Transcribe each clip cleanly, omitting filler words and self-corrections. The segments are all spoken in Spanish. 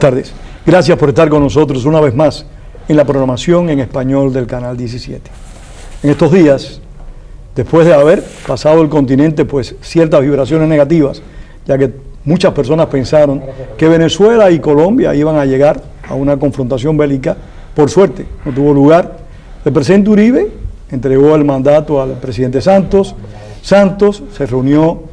tardes. Gracias por estar con nosotros una vez más en la programación en español del Canal 17. En estos días, después de haber pasado el continente pues ciertas vibraciones negativas, ya que muchas personas pensaron que Venezuela y Colombia iban a llegar a una confrontación bélica, por suerte no tuvo lugar. El presidente Uribe entregó el mandato al presidente Santos. Santos se reunió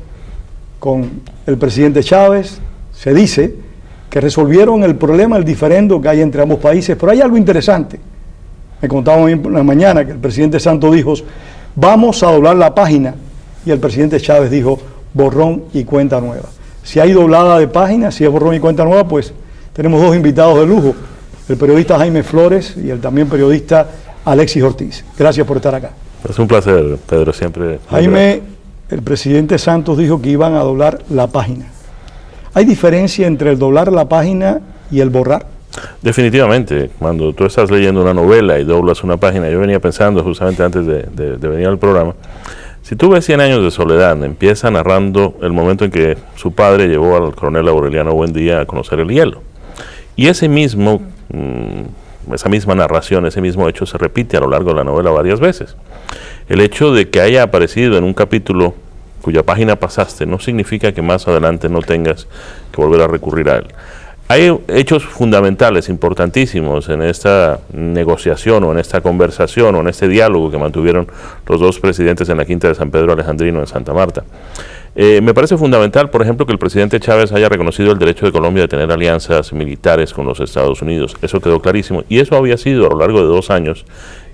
con el presidente Chávez. Se dice que resolvieron el problema, el diferendo que hay entre ambos países, pero hay algo interesante. Me contaban hoy en la mañana que el presidente Santos dijo, vamos a doblar la página, y el presidente Chávez dijo, borrón y cuenta nueva. Si hay doblada de página, si es borrón y cuenta nueva, pues tenemos dos invitados de lujo, el periodista Jaime Flores y el también periodista Alexis Ortiz. Gracias por estar acá. Es un placer, Pedro, siempre. Jaime, el presidente Santos dijo que iban a doblar la página. ¿Hay diferencia entre el doblar la página y el borrar? Definitivamente. Cuando tú estás leyendo una novela y doblas una página, yo venía pensando justamente antes de venir al programa, si tú ves 100 años de soledad, empieza narrando el momento en que su padre llevó al coronel Aureliano Buendía a conocer el hielo. Y esa misma narración, ese mismo hecho se repite a lo largo de la novela varias veces. El hecho de que haya aparecido en un capítulo cuya página pasaste no significa que más adelante no tengas que volver a recurrir a él. Hay hechos fundamentales, importantísimos en esta negociación o en esta conversación o en este diálogo que mantuvieron los dos presidentes en la Quinta de San Pedro Alejandrino en Santa Marta. Me parece fundamental, por ejemplo, que el presidente Chávez haya reconocido el derecho de Colombia de tener alianzas militares con los Estados Unidos. Eso quedó clarísimo. Y eso había sido a lo largo de 2 años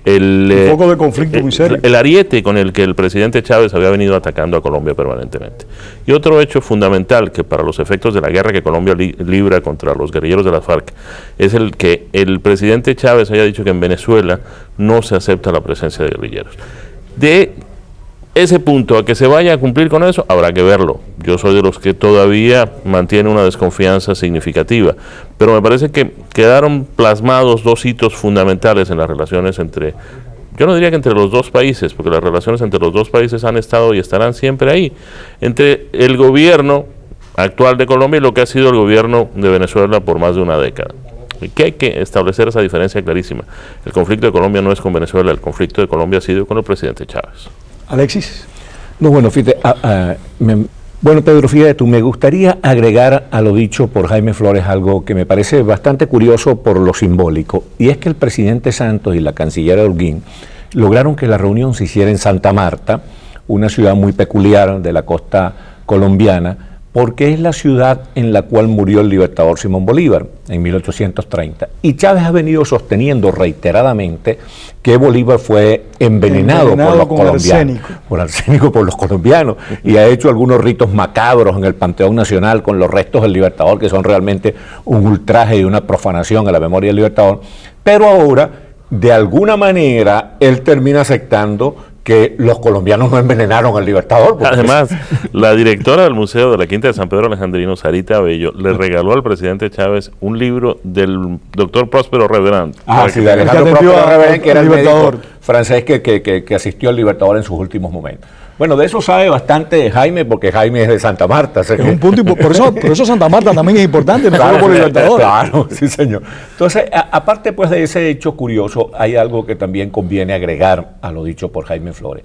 un foco de conflicto muy serio. El ariete con el que el presidente Chávez había venido atacando a Colombia permanentemente. Y otro hecho fundamental que para los efectos de la guerra que Colombia libra contra los guerrilleros de las FARC es el que el presidente Chávez haya dicho que en Venezuela no se acepta la presencia de guerrilleros. De ese punto a que se vaya a cumplir con eso, habrá que verlo. Yo soy de los que todavía mantiene una desconfianza significativa, pero me parece que quedaron plasmados 2 hitos fundamentales en las relaciones entre, yo no diría que entre los dos países, porque las relaciones entre los dos países han estado y estarán siempre ahí, entre el gobierno actual de Colombia y lo que ha sido el gobierno de Venezuela por más de una década. Y que hay que establecer esa diferencia clarísima. El conflicto de Colombia no es con Venezuela, el conflicto de Colombia ha sido con el presidente Chávez. Alexis. No, bueno, fíjate, bueno, Pedro, fíjate tú, me gustaría agregar a lo dicho por Jaime Flores algo que me parece bastante curioso por lo simbólico, y es que el presidente Santos y la canciller Holguín lograron que la reunión se hiciera en Santa Marta, una ciudad muy peculiar de la costa colombiana, porque es la ciudad en la cual murió el libertador Simón Bolívar en 1830. Y Chávez ha venido sosteniendo reiteradamente que Bolívar fue envenenado por los colombianos, por arsénico por los colombianos, y ha hecho algunos ritos macabros en el Panteón Nacional con los restos del libertador, que son realmente un ultraje y una profanación a la memoria del libertador. Pero ahora, de alguna manera, él termina aceptando que los colombianos no envenenaron al libertador. Además, la directora del Museo de la Quinta de San Pedro Alejandrino, Sarita Bello, le regaló al presidente Chávez un libro del doctor Próspero Reverand. Sí, de Alejandro Próspero Reverand, que era el médico francés que asistió al libertador en sus últimos momentos. Bueno, de eso sabe bastante Jaime, porque Jaime es de Santa Marta. Es un punto, por eso Santa Marta también es importante, no solo por el libertador. Claro, sí, señor. Entonces, aparte pues de ese hecho curioso, hay algo que también conviene agregar a lo dicho por Jaime Flores,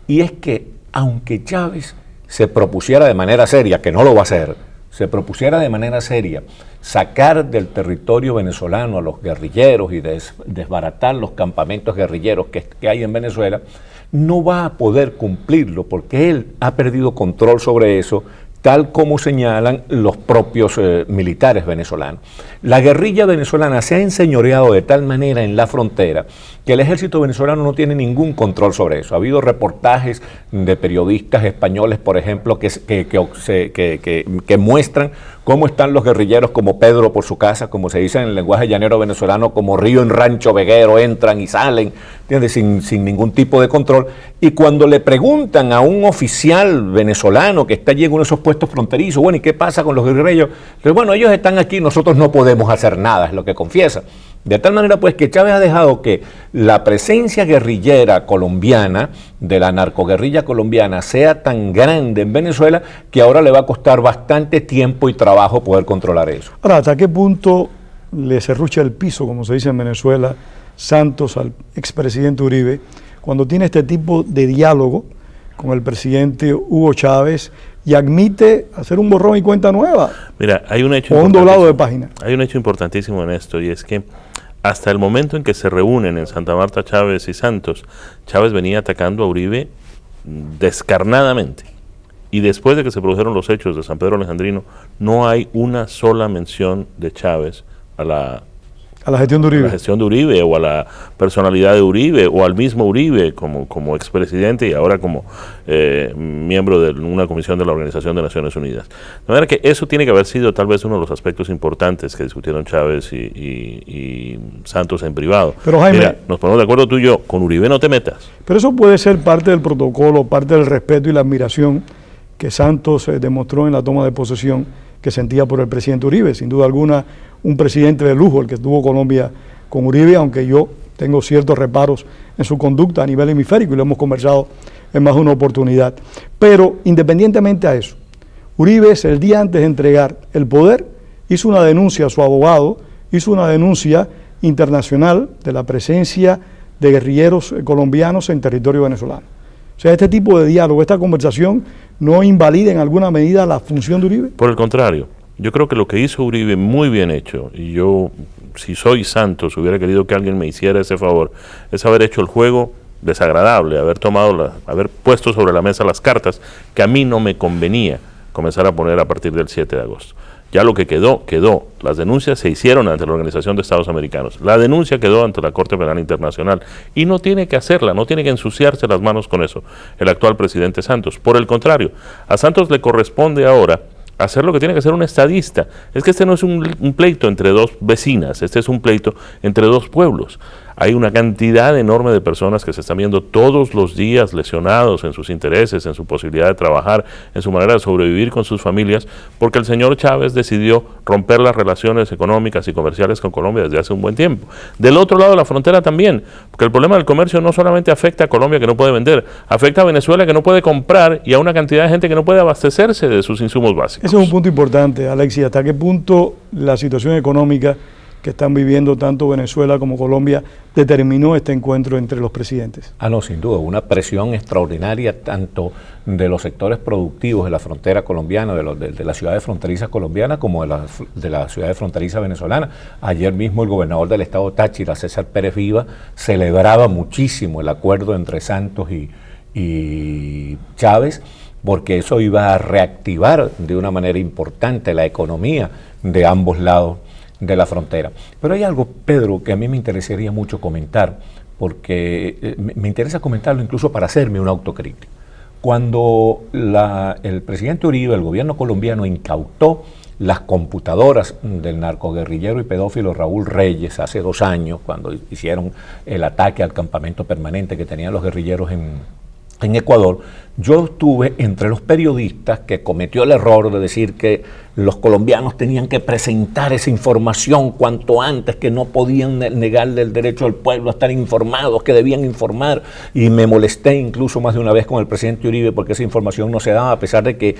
y es que aunque Chávez se propusiera de manera seria, que no lo va a hacer, se propusiera de manera seria sacar del territorio venezolano a los guerrilleros y desbaratar los campamentos guerrilleros que hay en Venezuela, no va a poder cumplirlo porque él ha perdido control sobre eso, tal como señalan los propios militares venezolanos. La guerrilla venezolana se ha enseñoreado de tal manera en la frontera que el ejército venezolano no tiene ningún control sobre eso. Ha habido reportajes de periodistas españoles, por ejemplo, que muestran cómo están los guerrilleros como Pedro por su casa, como se dice en el lenguaje llanero venezolano, como río en rancho veguero, entran y salen ¿entiendes? Sin ningún tipo de control. Y cuando le preguntan a un oficial venezolano que está allí en uno de esos puestos fronterizos, bueno, ¿y qué pasa con los guerrilleros? Entonces, bueno, ellos están aquí, nosotros no podemos hacer nada, es lo que confiesa. De tal manera pues que Chávez ha dejado que la presencia guerrillera colombiana, de la narcoguerrilla colombiana, sea tan grande en Venezuela que ahora le va a costar bastante tiempo y trabajo poder controlar eso. Ahora, ¿hasta qué punto le serrucha el piso, como se dice en Venezuela, Santos al expresidente Uribe, cuando tiene este tipo de diálogo con el presidente Hugo Chávez y admite hacer un borrón y cuenta nueva? Mira, hay un hecho o un doblado de página. Hay un hecho importantísimo en esto, y es que hasta el momento en que se reúnen en Santa Marta Chávez y Santos, Chávez venía atacando a Uribe descarnadamente. Y después de que se produjeron los hechos de San Pedro Alejandrino, no hay una sola mención de Chávez a la gestión de Uribe. A la gestión de Uribe, o a la personalidad de Uribe, o al mismo Uribe como expresidente y ahora como miembro de una comisión de la Organización de Naciones Unidas. De manera que eso tiene que haber sido tal vez uno de los aspectos importantes que discutieron Chávez y Santos en privado. Pero Jaime, mira, nos ponemos de acuerdo tú y yo, con Uribe no te metas. Pero eso puede ser parte del protocolo, parte del respeto y la admiración que Santos demostró en la toma de posesión que sentía por el presidente Uribe. Sin duda alguna, un presidente de lujo el que tuvo Colombia con Uribe, aunque yo tengo ciertos reparos en su conducta a nivel hemisférico y lo hemos conversado en más de una oportunidad. Pero independientemente a eso, Uribe, el día antes de entregar el poder, hizo una denuncia a su abogado, hizo una denuncia internacional de la presencia de guerrilleros colombianos en territorio venezolano. O sea, este tipo de diálogo, esta conversación, ¿no invalida en alguna medida la función de Uribe? Por el contrario, yo creo que lo que hizo Uribe muy bien hecho, y yo, si soy Santos, hubiera querido que alguien me hiciera ese favor, es haber hecho el juego desagradable, haber puesto sobre la mesa las cartas que a mí no me convenía comenzar a poner a partir del 7 de agosto. Ya lo que quedó, quedó. Las denuncias se hicieron ante la Organización de Estados Americanos. La denuncia quedó ante la Corte Penal Internacional. Y no tiene que hacerla, no tiene que ensuciarse las manos con eso el actual presidente Santos. Por el contrario, a Santos le corresponde ahora hacer lo que tiene que hacer un estadista. Es que este no es un pleito entre dos vecinas, este es un pleito entre dos pueblos. Hay una cantidad enorme de personas que se están viendo todos los días lesionados en sus intereses, en su posibilidad de trabajar, en su manera de sobrevivir con sus familias, porque el señor Chávez decidió romper las relaciones económicas y comerciales con Colombia desde hace un buen tiempo. Del otro lado de la frontera también, porque el problema del comercio no solamente afecta a Colombia, que no puede vender, afecta a Venezuela, que no puede comprar, y a una cantidad de gente que no puede abastecerse de sus insumos básicos. Ese es un punto importante, Alexis. ¿Hasta qué punto la situación económica que están viviendo tanto Venezuela como Colombia determinó este encuentro entre los presidentes? No, sin duda, una presión extraordinaria tanto de los sectores productivos de la frontera colombiana, de las ciudades fronterizas colombianas, como de las ciudades fronterizas venezolanas. Ayer mismo el gobernador del estado Táchira, César Pérez Viva, celebraba muchísimo el acuerdo entre Santos y Chávez, porque eso iba a reactivar de una manera importante la economía de ambos lados de la frontera. Pero hay algo, Pedro, que a mí me interesaría mucho comentar, porque me interesa comentarlo incluso para hacerme una autocrítica. Cuando el presidente Uribe, el gobierno colombiano, incautó las computadoras del narcoguerrillero y pedófilo Raúl Reyes hace 2 años, cuando hicieron el ataque al campamento permanente que tenían los guerrilleros en Ecuador, yo estuve entre los periodistas que cometió el error de decir que los colombianos tenían que presentar esa información cuanto antes, que no podían negarle el derecho al pueblo a estar informados, que debían informar, y me molesté incluso más de una vez con el presidente Uribe porque esa información no se daba, a pesar de que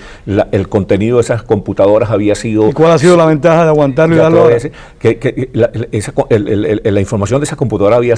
el contenido de esas computadoras había sido... ¿Y cuál ha sido la ventaja de aguantarlo y darlo ahora? La información de esa computadora había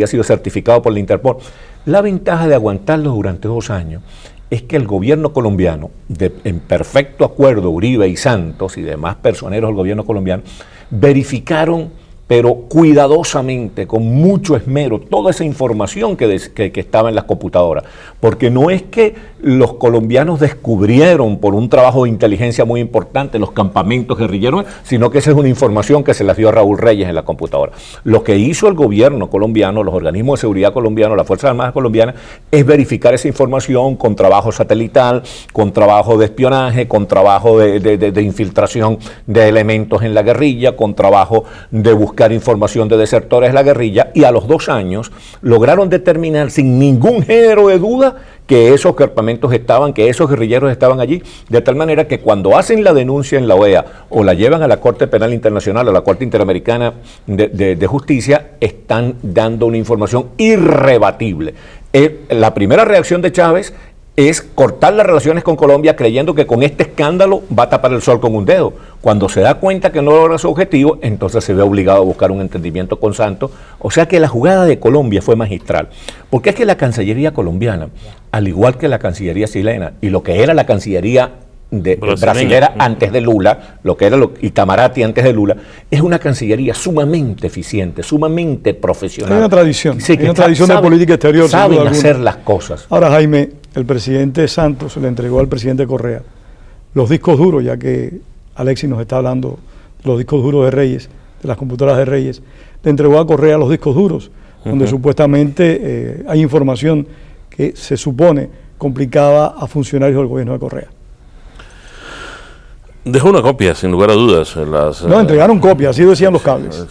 sido certificado por la Interpol. La ventaja de aguantarlo durante 2 años es que el gobierno colombiano, en perfecto acuerdo, Uribe y Santos y demás personeros del gobierno colombiano, verificaron, pero cuidadosamente, con mucho esmero, toda esa información que estaba en las computadoras. Porque no es que los colombianos descubrieron por un trabajo de inteligencia muy importante los campamentos guerrilleros, sino que esa es una información que se las dio a Raúl Reyes en la computadora. Lo que hizo el gobierno colombiano, los organismos de seguridad colombianos, las Fuerzas Armadas colombianas, es verificar esa información con trabajo satelital, con trabajo de espionaje, con trabajo de infiltración de elementos en la guerrilla, con trabajo de búsqueda buscar información de desertores de la guerrilla, y a los 2 años lograron determinar sin ningún género de duda que esos campamentos estaban, que esos guerrilleros estaban allí, de tal manera que cuando hacen la denuncia en la OEA o la llevan a la Corte Penal Internacional, a la Corte Interamericana de Justicia, están dando una información irrebatible. La primera reacción de Chávez es cortar las relaciones con Colombia creyendo que con este escándalo va a tapar el sol con un dedo. Cuando se da cuenta que no logra su objetivo, entonces se ve obligado a buscar un entendimiento con Santos. O sea que la jugada de Colombia fue magistral. Porque es que la Cancillería colombiana, al igual que la Cancillería chilena y lo que era la Cancillería brasilera antes de Lula, lo que era Itamaraty antes de Lula, es una cancillería sumamente eficiente, sumamente profesional. Hay una tradición, sí, hay una tradición de política exterior. Saben hacer las cosas. Ahora, Jaime, el presidente Santos le entregó al presidente Correa los discos duros, ya que Alexis nos está hablando de los discos duros de Reyes, de las computadoras de Reyes. Le entregó a Correa los discos duros, donde supuestamente hay información que se supone complicaba a funcionarios del gobierno de Correa. Dejó una copia, sin lugar a dudas. No, entregaron copia, así decían los cables.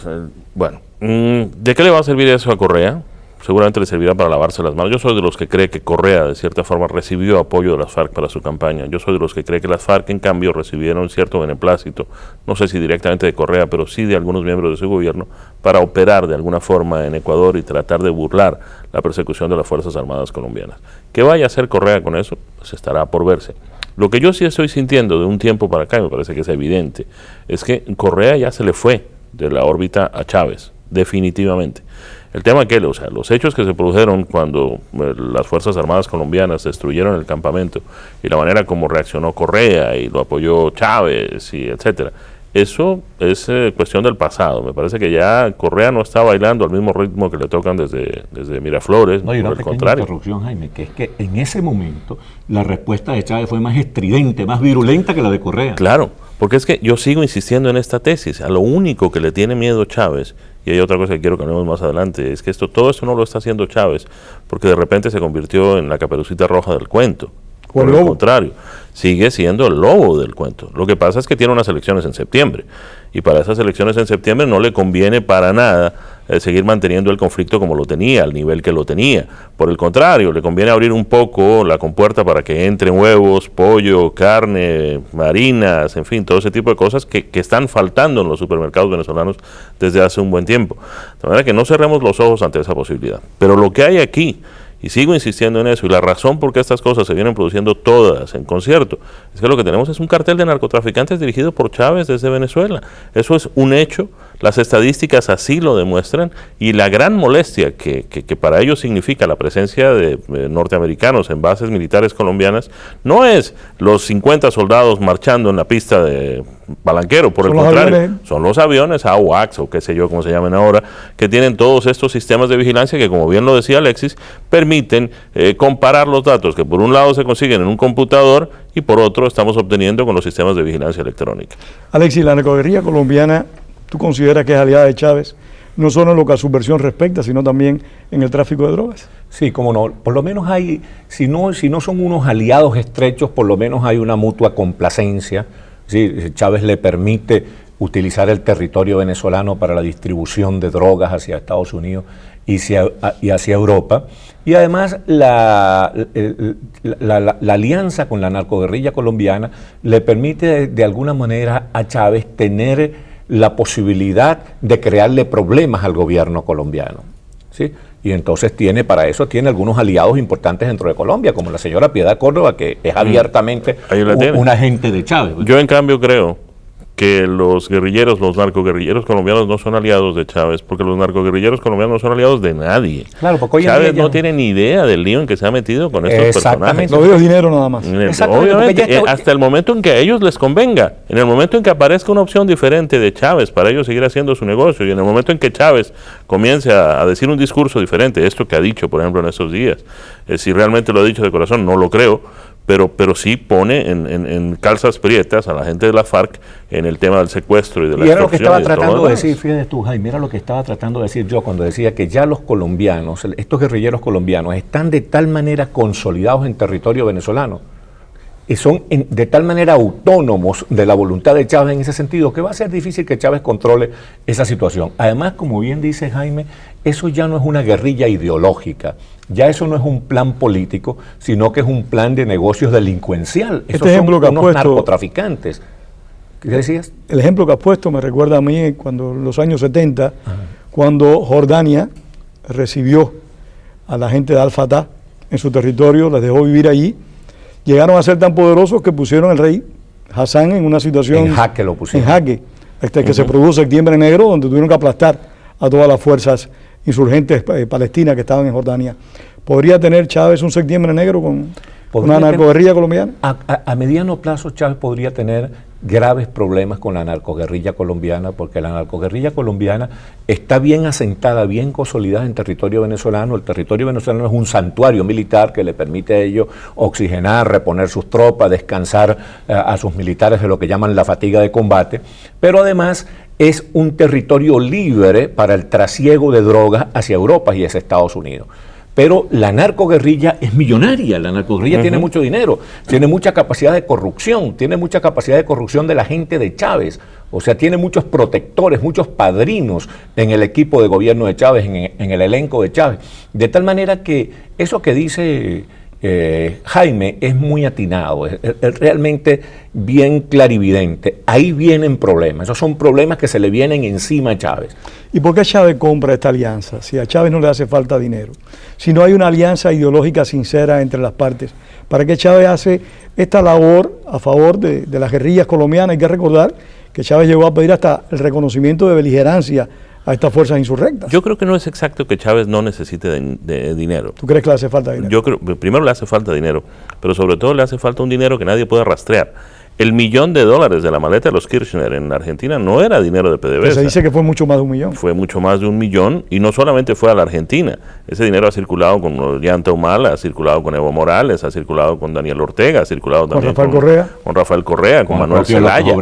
Bueno, ¿de qué le va a servir eso a Correa? Seguramente le servirá para lavarse las manos. Yo soy de los que cree que Correa, de cierta forma, recibió apoyo de las FARC para su campaña. Yo soy de los que cree que las FARC, en cambio, recibieron cierto beneplácito, no sé si directamente de Correa, pero sí de algunos miembros de su gobierno, para operar de alguna forma en Ecuador y tratar de burlar la persecución de las Fuerzas Armadas colombianas. ¿Qué vaya a hacer Correa con eso? Pues estará por verse. Lo que yo sí estoy sintiendo de un tiempo para acá, y me parece que es evidente, es que Correa ya se le fue de la órbita a Chávez, definitivamente. El tema que, o sea, los hechos que se produjeron cuando las Fuerzas Armadas colombianas destruyeron el campamento y la manera como reaccionó Correa y lo apoyó Chávez y etcétera, eso es cuestión del pasado. Me parece que ya Correa no está bailando al mismo ritmo que le tocan desde Miraflores, no, y por una el contrario. Interrupción, Jaime, que es que en ese momento la respuesta de Chávez fue más estridente, más virulenta que la de Correa. Claro, porque es que yo sigo insistiendo en esta tesis. A lo único que le tiene miedo Chávez, y hay otra cosa que quiero que hablemos más adelante, es que todo esto no lo está haciendo Chávez porque de repente se convirtió en la Caperucita Roja del cuento. Por el contrario, sigue siendo el lobo del cuento. Lo que pasa es que tiene unas elecciones en septiembre, y para esas elecciones en septiembre no le conviene para nada seguir manteniendo el conflicto como lo tenía, al nivel que lo tenía. Por el contrario, le conviene abrir un poco la compuerta para que entren huevos, pollo, carne, harinas, en fin, todo ese tipo de cosas que están faltando en los supermercados venezolanos desde hace un buen tiempo. De manera que no cerremos los ojos ante esa posibilidad. Pero lo que hay aquí, y sigo insistiendo en eso, y la razón por qué estas cosas se vienen produciendo todas en concierto, es que lo que tenemos es un cartel de narcotraficantes dirigido por Chávez desde Venezuela. Eso es un hecho, las estadísticas así lo demuestran, y la gran molestia que para ellos significa la presencia de norteamericanos en bases militares colombianas no es los 50 soldados marchando en la pista de Palanquero, por el contrario, son los aviones AWACS o qué sé yo cómo se llaman ahora, que tienen todos estos sistemas de vigilancia que, como bien lo decía Alexis, permiten comparar los datos que por un lado se consiguen en un computador y por otro estamos obteniendo con los sistemas de vigilancia electrónica. Alexis, la narcoguerrilla colombiana, ¿tú consideras que es aliada de Chávez, no solo en lo que a su versión respecta, sino también en el tráfico de drogas? Sí, como no, por lo menos hay, si no son unos aliados estrechos, por lo menos hay una mutua complacencia. Sí, Chávez le permite utilizar el territorio venezolano para la distribución de drogas hacia Estados Unidos y hacia Europa. Y además la alianza con la narcoguerrilla colombiana le permite de alguna manera a Chávez tener la posibilidad de crearle problemas al gobierno colombiano, ¿sí? Y entonces tiene algunos aliados importantes dentro de Colombia, como la señora Piedad Córdoba, que es abiertamente un agente de Chávez. Yo en cambio creo que los narcoguerrilleros colombianos no son aliados de Chávez, porque los narcoguerrilleros colombianos no son aliados de nadie. Claro, porque Chávez no tiene ni idea del lío en que se ha metido con estos personajes. Lo veo dinero nada más. Obviamente, hasta el momento en que a ellos les convenga, en el momento en que aparezca una opción diferente de Chávez para ellos seguir haciendo su negocio, y en el momento en que Chávez comience a decir un discurso diferente, esto que ha dicho, por ejemplo, en estos días, si realmente lo ha dicho de corazón, no lo creo, pero sí pone en calzas prietas a la gente de la FARC en el tema del secuestro y de la extorsión. Y era lo que estaba tratando de decir, fíjate tú, Jaime, era lo que estaba tratando de decir yo cuando decía que ya los colombianos, estos guerrilleros colombianos, están de tal manera consolidados en territorio venezolano son de tal manera autónomos de la voluntad de Chávez en ese sentido que va a ser difícil que Chávez controle esa situación. Además, como bien dice Jaime, eso ya no es una guerrilla ideológica, ya eso no es un plan político, sino que es un plan de negocios delincuencial. Este ejemplo que has puesto, narcotraficantes. ¿Qué decías? El ejemplo que has puesto me recuerda a mí cuando en los años 70, cuando Jordania recibió a la gente de Al-Fatah en su territorio, les dejó vivir allí. Llegaron a ser tan poderosos que pusieron al rey Hassan en una situación... En jaque lo pusieron. En jaque, que se produjo Septiembre Negro, donde tuvieron que aplastar a todas las fuerzas insurgentes palestinas que estaban en Jordania. ¿Podría tener Chávez un Septiembre Negro con una narcoguerrilla colombiana? A mediano plazo Chávez podría tener graves problemas con la narcoguerrilla colombiana, porque la narcoguerrilla colombiana está bien asentada, bien consolidada en territorio venezolano. El territorio venezolano es un santuario militar que le permite a ellos oxigenar, reponer sus tropas, descansar a sus militares de lo que llaman la fatiga de combate, pero además es un territorio libre para el trasiego de drogas hacia Europa y hacia Estados Unidos. Pero la narcoguerrilla es millonaria, la narcoguerrilla tiene mucho dinero, tiene mucha capacidad de corrupción, tiene mucha capacidad de corrupción de la gente de Chávez, o sea, tiene muchos protectores, muchos padrinos en el equipo de gobierno de Chávez, en el elenco de Chávez, de tal manera que eso que dice Jaime es muy atinado, es realmente bien clarividente. Ahí vienen problemas, esos son problemas que se le vienen encima a Chávez. ¿Y por qué Chávez compra esta alianza? Si a Chávez no le hace falta dinero, si no hay una alianza ideológica sincera entre las partes, ¿para qué Chávez hace esta labor a favor de las guerrillas colombianas? Hay que recordar que Chávez llegó a pedir hasta el reconocimiento de beligerancia a estas fuerzas insurrectas. Yo creo que no es exacto que Chávez no necesite de dinero. ¿Tú crees que le hace falta dinero? Yo creo, primero le hace falta dinero, pero sobre todo le hace falta un dinero que nadie pueda rastrear. El $1.000.000 de la maleta de los Kirchner en Argentina no era dinero de PDVSA. Pero se dice que fue mucho más de 1 millón. Fue mucho más de 1 millón y no solamente fue a la Argentina. Ese dinero ha circulado con Ollanta Humala, ha circulado con Evo Morales, ha circulado con Daniel Ortega, ha circulado también con Rafael Correa, con Manuel Zelaya,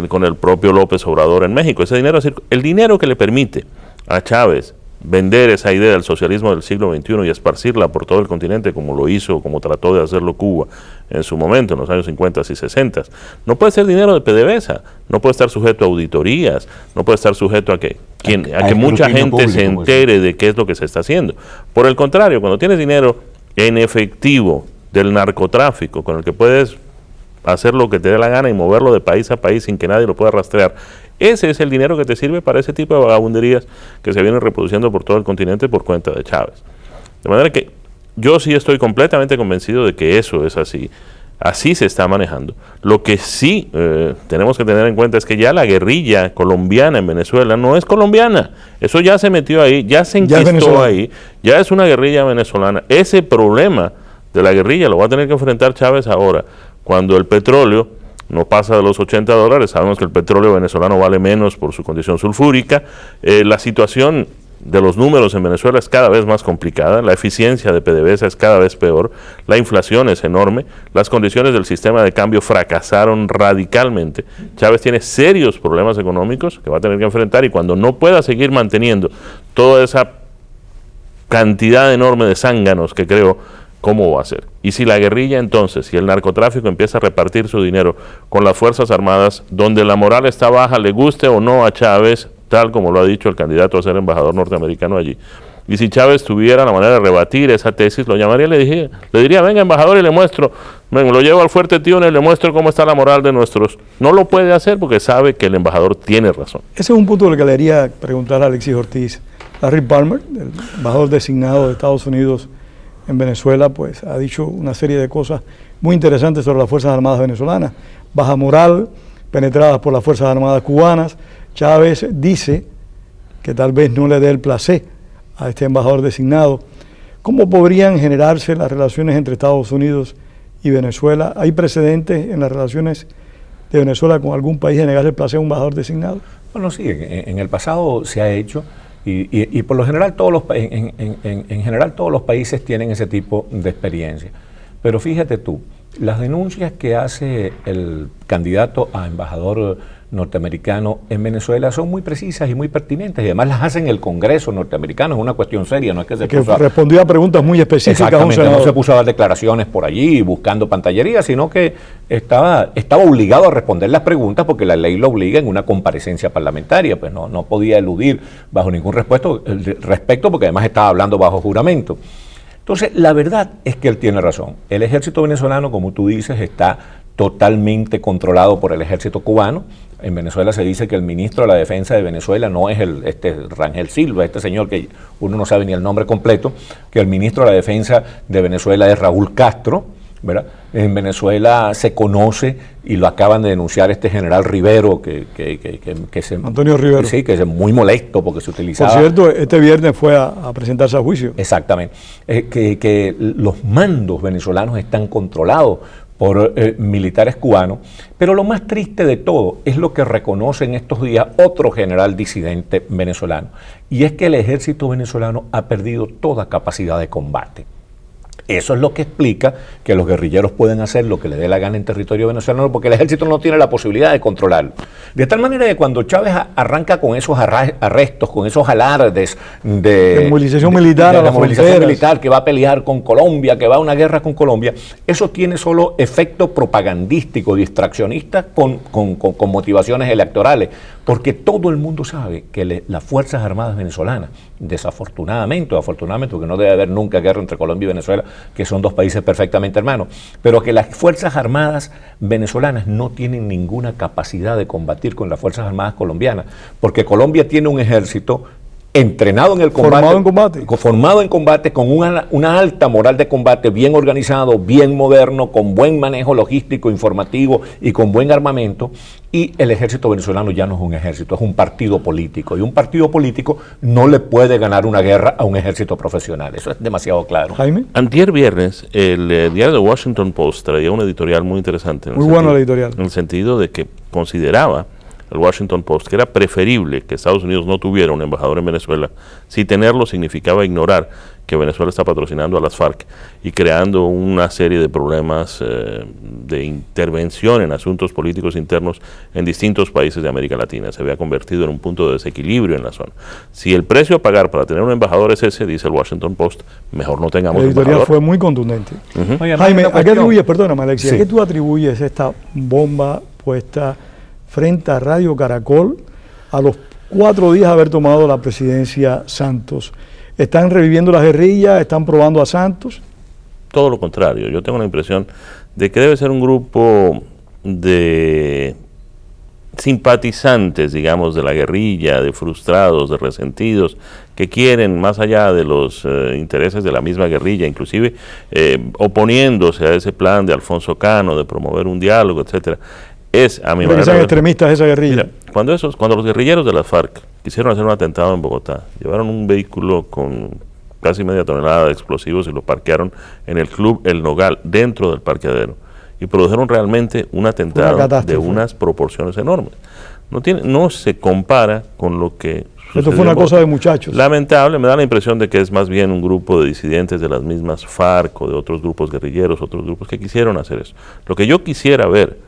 con el propio López Obrador en México. Ese dinero, el dinero que le permite a Chávez vender esa idea del socialismo del siglo XXI y esparcirla por todo el continente como lo hizo, como trató de hacerlo Cuba en su momento, en los años 50 y 60. No puede ser dinero de PDVSA, no puede estar sujeto a auditorías, no puede estar sujeto a que mucha gente se entere de qué es lo que se está haciendo. Por el contrario, cuando tienes dinero en efectivo del narcotráfico, con el que puedes hacer lo que te dé la gana y moverlo de país a país sin que nadie lo pueda rastrear, ese es el dinero que te sirve para ese tipo de vagabunderías que se vienen reproduciendo por todo el continente por cuenta de Chávez. De manera que yo sí estoy completamente convencido de que eso es así. Así se está manejando. Lo que sí tenemos que tener en cuenta es que ya la guerrilla colombiana en Venezuela no es colombiana. Eso ya se metió ahí, ya se enquistó ahí, ya es una guerrilla venezolana. Ese problema de la guerrilla lo va a tener que enfrentar Chávez ahora, cuando el petróleo no pasa de los $80, sabemos que el petróleo venezolano vale menos por su condición sulfúrica, la situación de los números en Venezuela es cada vez más complicada, la eficiencia de PDVSA es cada vez peor, la inflación es enorme, las condiciones del sistema de cambio fracasaron radicalmente, Chávez tiene serios problemas económicos que va a tener que enfrentar y cuando no pueda seguir manteniendo toda esa cantidad enorme de zánganos que creó, ¿cómo va a ser? Y si la guerrilla entonces, si el narcotráfico empieza a repartir su dinero con las Fuerzas Armadas, donde la moral está baja, le guste o no a Chávez, tal como lo ha dicho el candidato a ser embajador norteamericano allí. Y si Chávez tuviera la manera de rebatir esa tesis, lo llamaría y le diría, venga embajador y le muestro, lo llevo al Fuerte Tiuna y le muestro cómo está la moral de nuestros. No lo puede hacer porque sabe que el embajador tiene razón. Ese es un punto del que le quería preguntar a Alexis Ortiz. Larry Palmer, el embajador designado de Estados Unidos en Venezuela, pues ha dicho una serie de cosas muy interesantes sobre las Fuerzas Armadas venezolanas. Baja moral, penetradas por las Fuerzas Armadas cubanas. Chávez dice que tal vez no le dé el placer a este embajador designado. ¿Cómo podrían generarse las relaciones entre Estados Unidos y Venezuela? ¿Hay precedentes en las relaciones de Venezuela con algún país de negarle el placer a un embajador designado? Bueno, sí, en el pasado se ha hecho. Y por lo general en general todos los países tienen ese tipo de experiencia. Pero fíjate tú, las denuncias que hace el candidato a embajador norteamericano en Venezuela son muy precisas y muy pertinentes, y además las hacen el Congreso norteamericano, es una cuestión seria, no es que se que respondió a preguntas muy específicas. Exactamente, no se puso a dar declaraciones por allí buscando pantallería, sino que estaba obligado a responder las preguntas porque la ley lo obliga en una comparecencia parlamentaria, pues no podía eludir bajo ningún respecto porque además estaba hablando bajo juramento. Entonces, la verdad es que él tiene razón. El ejército venezolano, como tú dices, está totalmente controlado por el ejército cubano. En Venezuela se dice que el ministro de la Defensa de Venezuela no es Rangel Silva, este señor que uno no sabe ni el nombre completo, que el ministro de la Defensa de Venezuela es Raúl Castro, ¿verdad? En Venezuela se conoce, y lo acaban de denunciar este general Rivero, Antonio Rivero. Sí, que es muy molesto porque se utilizaba... Por cierto, este viernes fue a presentarse a juicio. Exactamente. Que los mandos venezolanos están controlados por militares cubanos, pero lo más triste de todo es lo que reconoce en estos días otro general disidente venezolano, y es que el ejército venezolano ha perdido toda capacidad de combate. Eso es lo que explica que los guerrilleros pueden hacer lo que les dé la gana en territorio venezolano, porque el ejército no tiene la posibilidad de controlarlo. De tal manera que cuando Chávez arranca con esos arrestos, con esos alardes de movilización militar, de la movilización militar, que va a pelear con Colombia, que va a una guerra con Colombia, eso tiene solo efecto propagandístico, distraccionista, con motivaciones electorales, porque todo el mundo sabe que las Fuerzas Armadas venezolanas, desafortunadamente o afortunadamente, porque no debe haber nunca guerra entre Colombia y Venezuela, que son dos países perfectamente hermanos, pero que las Fuerzas Armadas venezolanas no tienen ninguna capacidad de combatir con las Fuerzas Armadas colombianas, porque Colombia tiene un ejército entrenado en el combate, formado en combate, con una alta moral de combate, bien organizado, bien moderno, con buen manejo logístico, informativo y con buen armamento. Y el ejército venezolano ya no es un ejército, es un partido político, y un partido político no le puede ganar una guerra a un ejército profesional. Eso es demasiado claro. Jaime. Antier viernes, el diario The Washington Post traía un editorial muy interesante. Muy bueno el editorial. En el sentido de que consideraba el Washington Post que era preferible que Estados Unidos no tuviera un embajador en Venezuela si tenerlo significaba ignorar que Venezuela está patrocinando a las FARC y creando una serie de problemas de intervención en asuntos políticos internos en distintos países de América Latina. Se había convertido en un punto de desequilibrio en la zona. Si el precio a pagar para tener un embajador es ese, dice el Washington Post, mejor no tengamos un embajador. El editorial fue muy contundente. Oye, Jaime, ¿a qué atribuyes, perdóname Alexia, sí, ¿a qué tú atribuyes esta bomba puesta frente a Radio Caracol a los 4 días de haber tomado la presidencia Santos? ¿Están reviviendo las guerrillas? ¿Están probando a Santos? Todo lo contrario. Yo tengo la impresión de que debe ser un grupo de simpatizantes, digamos, de la guerrilla, de frustrados, de resentidos, que quieren, más allá de los intereses de la misma guerrilla, inclusive oponiéndose a ese plan de Alfonso Cano de promover un diálogo, etcétera. Es a mi manera que sean extremistas esa guerrilla. Mira, cuando los guerrilleros de las FARC quisieron hacer un atentado en Bogotá, llevaron un vehículo con casi media tonelada de explosivos y lo parquearon en el club El Nogal, dentro del parqueadero, y produjeron realmente un atentado de unas proporciones enormes. No se compara con lo que esto fue una cosa de muchachos. Lamentable, me da la impresión de que es más bien un grupo de disidentes de las mismas FARC o de otros grupos guerrilleros, otros grupos que quisieron hacer eso. Lo que yo quisiera ver,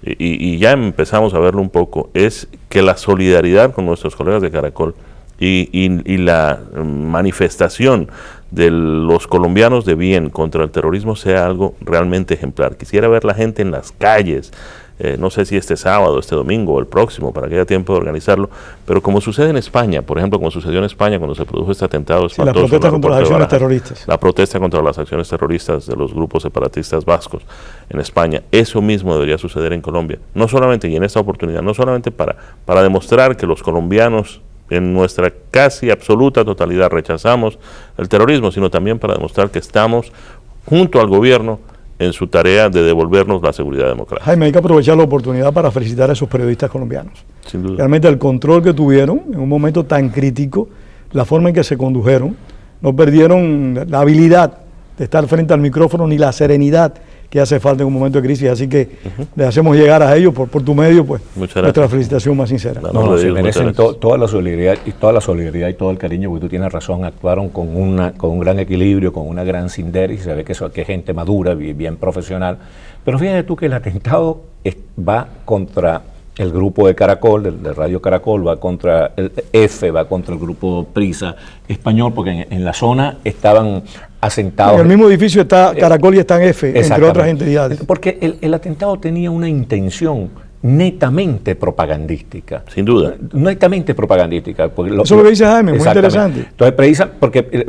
y ya empezamos a verlo un poco, es que la solidaridad con nuestros colegas de Caracol y la manifestación de los colombianos de bien contra el terrorismo sea algo realmente ejemplar. Quisiera ver la gente en las calles, no sé si este sábado, este domingo o el próximo, para que haya tiempo de organizarlo, pero como sucede en España, por ejemplo, como sucedió en España cuando se produjo este atentado espantoso. La protesta contra las acciones terroristas. La protesta contra las acciones terroristas de los grupos separatistas vascos en España. Eso mismo debería suceder en Colombia. No solamente, y en esta oportunidad, no solamente para demostrar que los colombianos en nuestra casi absoluta totalidad rechazamos el terrorismo, sino también para demostrar que estamos junto al gobierno en su tarea de devolvernos la seguridad democrática. Jaime, hay que aprovechar la oportunidad para felicitar a esos periodistas colombianos. Sin duda. Realmente el control que tuvieron en un momento tan crítico, la forma en que se condujeron, no perdieron la habilidad de estar frente al micrófono ni la serenidad que hace falta en un momento de crisis, así que les hacemos llegar a ellos por tu medio, pues, nuestra felicitación más sincera. No, se merecen toda la solidaridad y todo el cariño, porque tú tienes razón, actuaron con un gran equilibrio, con una gran sinergia, se ve que es gente madura, bien profesional, pero fíjate tú que el atentado va contra el grupo de Caracol, de Radio Caracol, va contra el F, va contra el grupo Prisa español, porque en la zona estaban asentados. En el mismo edificio está Caracol y está en F, entre otras entidades. Porque el atentado tenía una intención netamente propagandística. Sin duda. Netamente propagandística. Eso es lo que dice Jaime, muy interesante. Entonces,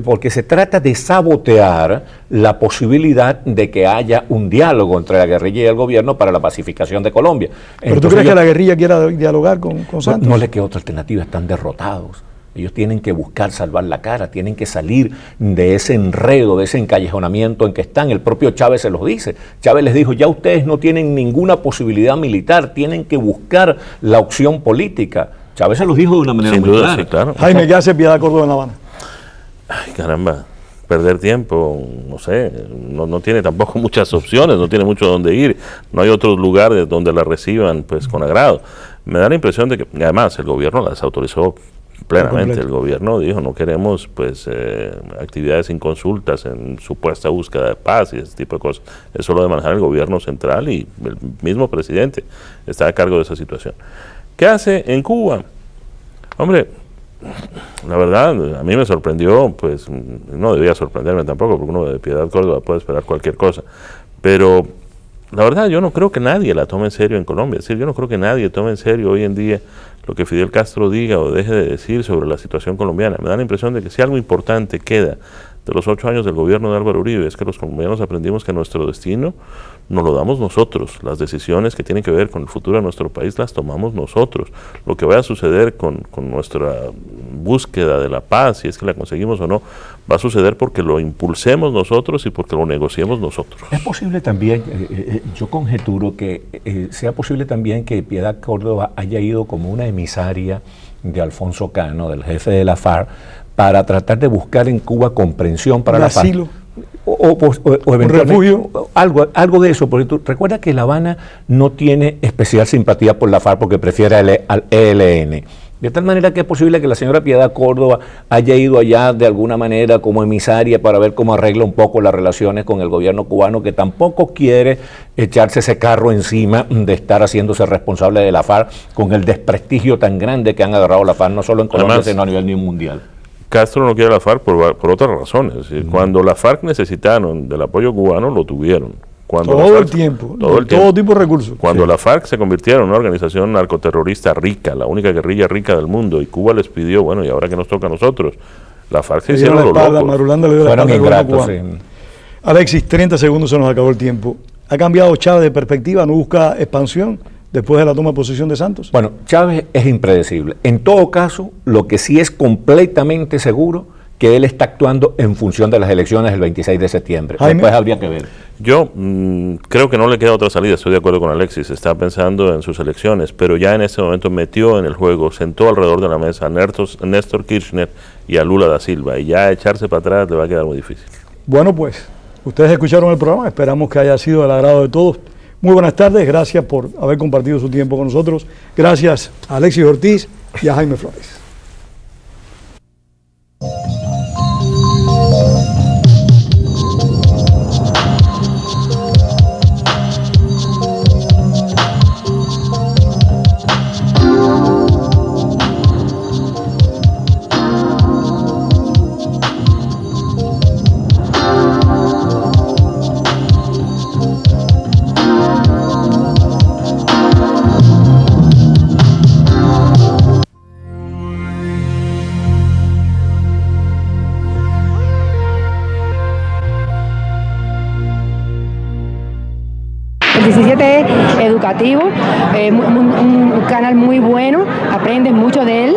porque se trata de sabotear la posibilidad de que haya un diálogo entre la guerrilla y el gobierno para la pacificación de Colombia. ¿Pero entonces, tú crees que la guerrilla quiera dialogar con Santos? No les queda otra alternativa, están derrotados. Ellos tienen que buscar salvar la cara, tienen que salir de ese enredo, de ese encallejonamiento en que están. El propio Chávez se los dice. Chávez les dijo, ya ustedes no tienen ninguna posibilidad militar, tienen que buscar la opción política. Chávez se los dijo de una manera Sin muy duda, clara. sí, claro. Jaime, ¿qué hace Piedad Córdoba en La Habana? Ay, caramba, perder tiempo, no sé, no tiene tampoco muchas opciones, no tiene mucho donde ir, no hay otros lugares donde la reciban pues con agrado. Me da la impresión de que, además, el gobierno la desautorizó plenamente. El gobierno dijo, no queremos pues actividades sin consultas en supuesta búsqueda de paz y ese tipo de cosas. Eso lo de manejar el gobierno central y el mismo presidente está a cargo de esa situación. ¿Qué hace en Cuba? Hombre, la verdad, a mí me sorprendió, pues no debía sorprenderme tampoco, porque uno de Piedad Córdoba puede esperar cualquier cosa, pero la verdad yo no creo que nadie la tome en serio en Colombia. Es decir, yo no creo que nadie tome en serio hoy en día lo que Fidel Castro diga o deje de decir sobre la situación colombiana. Me da la impresión de que si algo importante queda de los 8 años del gobierno de Álvaro Uribe es que los colombianos aprendimos que nuestro destino nos lo damos nosotros. Las decisiones que tienen que ver con el futuro de nuestro país las tomamos nosotros. Lo que vaya a suceder con nuestra búsqueda de la paz, si es que la conseguimos o no, va a suceder porque lo impulsemos nosotros y porque lo negociemos nosotros. Es posible también, yo conjeturo que sea posible también que Piedad Córdoba haya ido como una emisaria de Alfonso Cano, del jefe de la FARC, para tratar de buscar en Cuba comprensión para la FARC. Asilo. O eventualmente refugio. Algo de eso, porque tú recuerda que La Habana no tiene especial simpatía por la FARC porque prefiere al ELN. De tal manera que es posible que la señora Piedad Córdoba haya ido allá de alguna manera como emisaria para ver cómo arregla un poco las relaciones con el gobierno cubano, que tampoco quiere echarse ese carro encima de estar haciéndose responsable de la FARC con el desprestigio tan grande que han agarrado la FARC, no solo en Colombia, Además, sino a nivel mundial. Castro no quiere la FARC por otras razones. Es decir, cuando la FARC necesitaron del apoyo cubano, lo tuvieron. Cuando todo el tiempo, todo tipo de recursos. Cuando la FARC se convirtieron en una organización narcoterrorista rica, la única guerrilla rica del mundo, y Cuba les pidió, bueno, ¿y ahora qué nos toca a nosotros? La FARC se hicieron los locos. Marulanda le dio la Fueron espalda ingratos, al gobierno cubano. Alexis, 30 segundos se nos acabó el tiempo. ¿Ha cambiado Chávez de perspectiva? ¿No busca expansión después de la toma de posesión de Santos? Bueno, Chávez es impredecible. En todo caso, lo que sí es completamente seguro, que él está actuando en función de las elecciones del 26 de septiembre. Jaime. Después habría que ver. Yo creo que no le queda otra salida, estoy de acuerdo con Alexis, está pensando en sus elecciones, pero ya en este momento metió en el juego, sentó alrededor de la mesa a Néstor Kirchner y a Lula da Silva, y ya echarse para atrás le va a quedar muy difícil. Bueno, pues, ustedes escucharon el programa, esperamos que haya sido del agrado de todos. Muy buenas tardes, gracias por haber compartido su tiempo con nosotros. Gracias a Alexis Ortiz y a Jaime Flores. El 17 es educativo, un canal muy bueno, aprendes mucho de él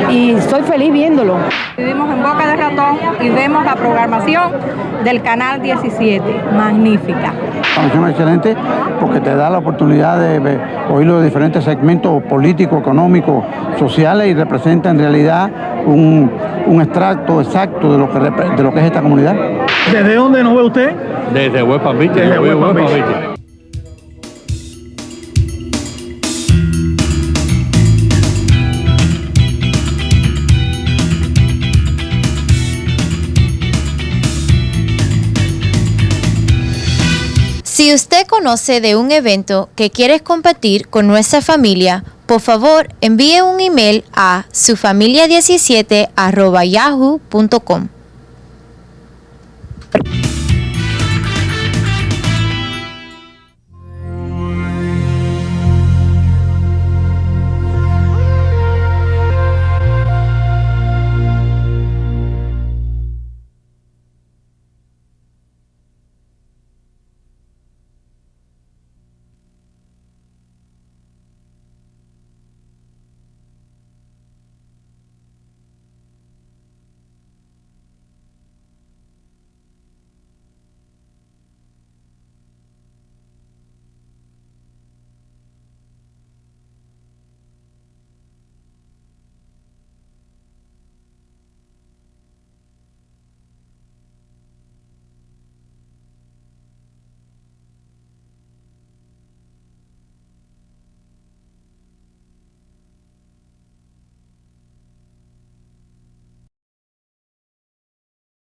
y estoy feliz viéndolo. Vivimos en Boca de Ratón y vemos la programación del canal 17, magnífica. Programación excelente porque te da la oportunidad de oír los diferentes segmentos políticos, económicos, sociales y representa en realidad un extracto exacto de lo que es esta comunidad. ¿Desde dónde nos ve usted? Desde West Palm Beach. Desde West Palm Beach. Si usted conoce de un evento que quieres compartir con nuestra familia, por favor envíe un email a sufamilia17@yahoo.com.